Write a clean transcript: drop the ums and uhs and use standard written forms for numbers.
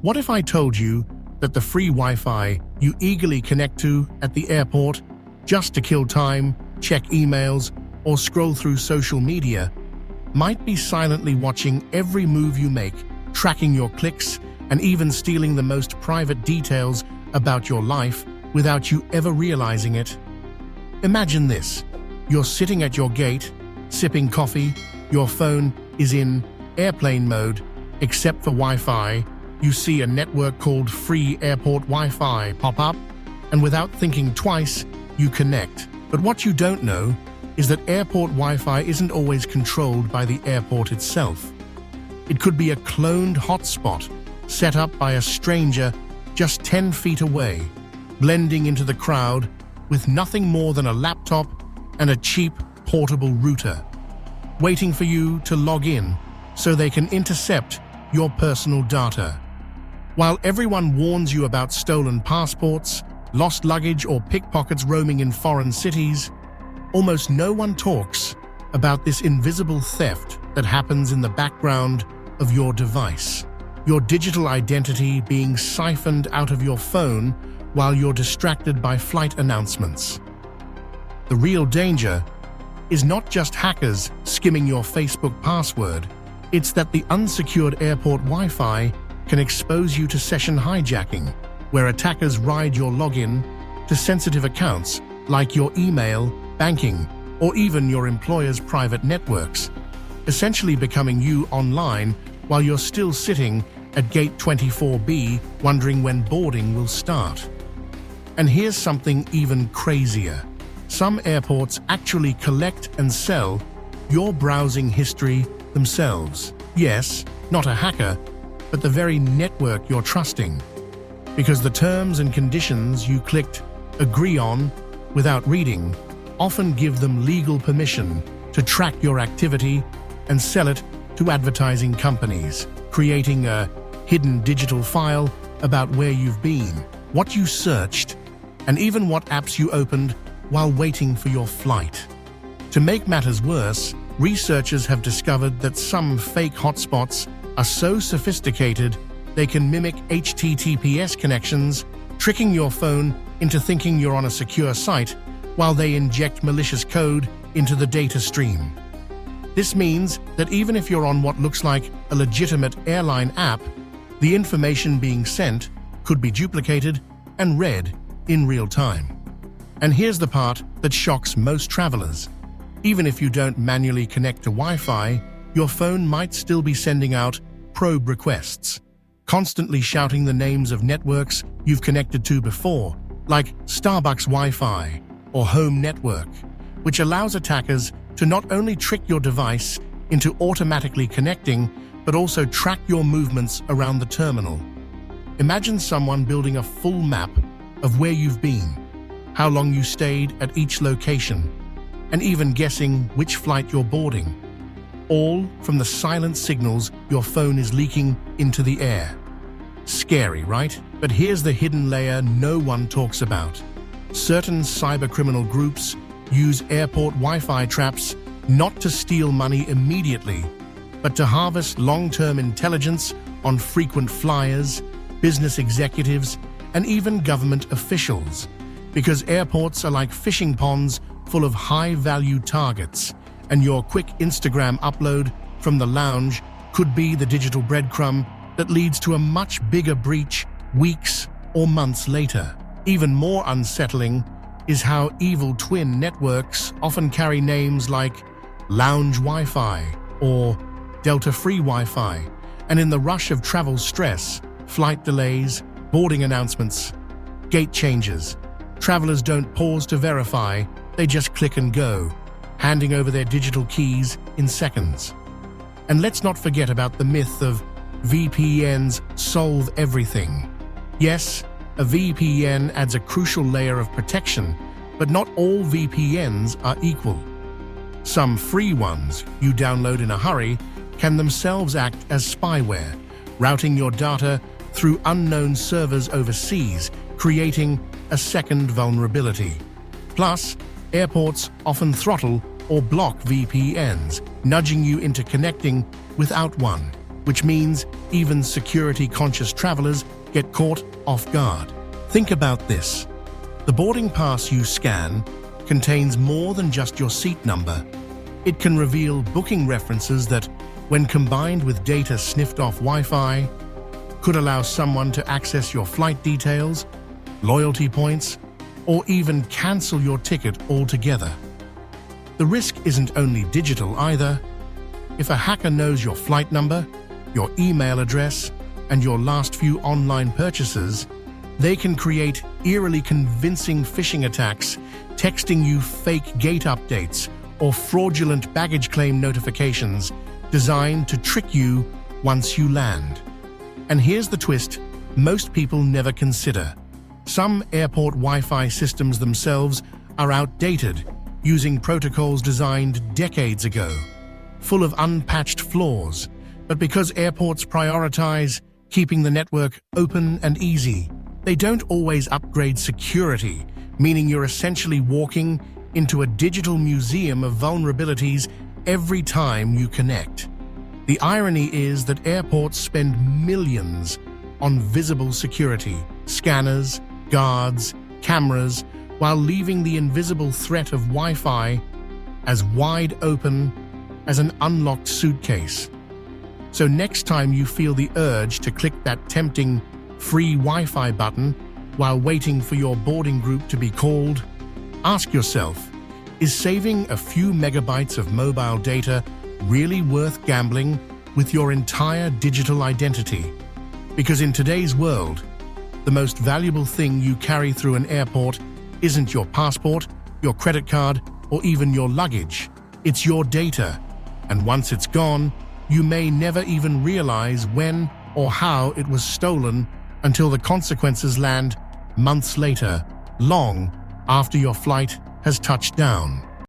What if I told you that the free Wi-Fi you eagerly connect to at the airport just to kill time, check emails, or scroll through social media might be silently watching every move you make, tracking your clicks, and even stealing the most private details about your life without you ever realizing it? Imagine this. You're sitting at your gate, sipping coffee, your phone is in airplane mode, except for Wi-Fi. You see a network called Free Airport Wi-Fi pop up, and without thinking twice, you connect. But what you don't know is that airport Wi-Fi isn't always controlled by the airport itself. It could be a cloned hotspot set up by a stranger just 10 feet away, blending into the crowd with nothing more than a laptop and a cheap portable router, waiting for you to log in so they can intercept your personal data. While everyone warns you about stolen passports, lost luggage, or pickpockets roaming in foreign cities, almost no one talks about this invisible theft that happens in the background of your device. Your digital identity being siphoned out of your phone while you're distracted by flight announcements. The real danger is not just hackers skimming your Facebook password, it's that the unsecured airport Wi-Fi can expose you to session hijacking, where attackers ride your login to sensitive accounts like your email, banking, or even your employer's private networks, essentially becoming you online while you're still sitting at gate 24B wondering when boarding will start. And here's something even crazier. Some airports actually collect and sell your browsing history themselves. Yes, not a hacker, but the very network you're trusting. Because the terms and conditions you clicked agree on without reading often give them legal permission to track your activity and sell it to advertising companies, creating a hidden digital file about where you've been, what you searched, and even what apps you opened while waiting for your flight. To make matters worse, researchers have discovered that some fake hotspots are so sophisticated they can mimic HTTPS connections, tricking your phone into thinking you're on a secure site while they inject malicious code into the data stream. This means that even if you're on what looks like a legitimate airline app, the information being sent could be duplicated and read in real time. And here's the part that shocks most travelers. Even if you don't manually connect to Wi-Fi, your phone might still be sending out probe requests, constantly shouting the names of networks you've connected to before, like Starbucks Wi-Fi or Home Network, which allows attackers to not only trick your device into automatically connecting, but also track your movements around the terminal. Imagine someone building a full map of where you've been, how long you stayed at each location, and even guessing which flight you're boarding, all from the silent signals your phone is leaking into the air. Scary, right? But here's the hidden layer no one talks about. Certain cybercriminal groups use airport Wi-Fi traps not to steal money immediately, but to harvest long-term intelligence on frequent flyers, business executives, and even government officials. Because airports are like fishing ponds full of high-value targets, and your quick Instagram upload from the lounge could be the digital breadcrumb that leads to a much bigger breach weeks or months later. Even more unsettling is how evil twin networks often carry names like Lounge Wi-Fi or Delta Free Wi-Fi, and in the rush of travel stress, flight delays, boarding announcements, gate changes, travelers don't pause to verify, they just click and go, handing over their digital keys in seconds. And let's not forget about the myth of VPNs solve everything. Yes, a VPN adds a crucial layer of protection, but not all VPNs are equal. Some free ones you download in a hurry can themselves act as spyware, routing your data through unknown servers overseas, creating a second vulnerability. Plus, airports often throttle or block VPNs, nudging you into connecting without one. which means even security-conscious travelers get caught off guard. Think about this. The boarding pass you scan contains more than just your seat number. It can reveal booking references that, when combined with data sniffed off Wi-Fi, could allow someone to access your flight details, loyalty points, or even cancel your ticket altogether. The risk isn't only digital either. If a hacker knows your flight number, your email address, and your last few online purchases, they can create eerily convincing phishing attacks, texting you fake gate updates or fraudulent baggage claim notifications designed to trick you once you land. And here's the twist most people never consider. Some airport Wi-Fi systems themselves are outdated, using protocols designed decades ago, full of unpatched flaws. But because airports prioritize keeping the network open and easy, they don't always upgrade security, meaning you're essentially walking into a digital museum of vulnerabilities every time you connect. The irony is that airports spend millions on visible security, scanners, guards, cameras, while leaving the invisible threat of Wi-Fi as wide open as an unlocked suitcase. So next time you feel the urge to click that tempting free Wi-Fi button while waiting for your boarding group to be called, ask yourself, is saving a few megabytes of mobile data really worth gambling with your entire digital identity? Because in today's world, the most valuable thing you carry through an airport isn't your passport, your credit card, or even your luggage. It's your data. And once it's gone, you may never even realize when or how it was stolen until the consequences land months later, long after your flight has touched down.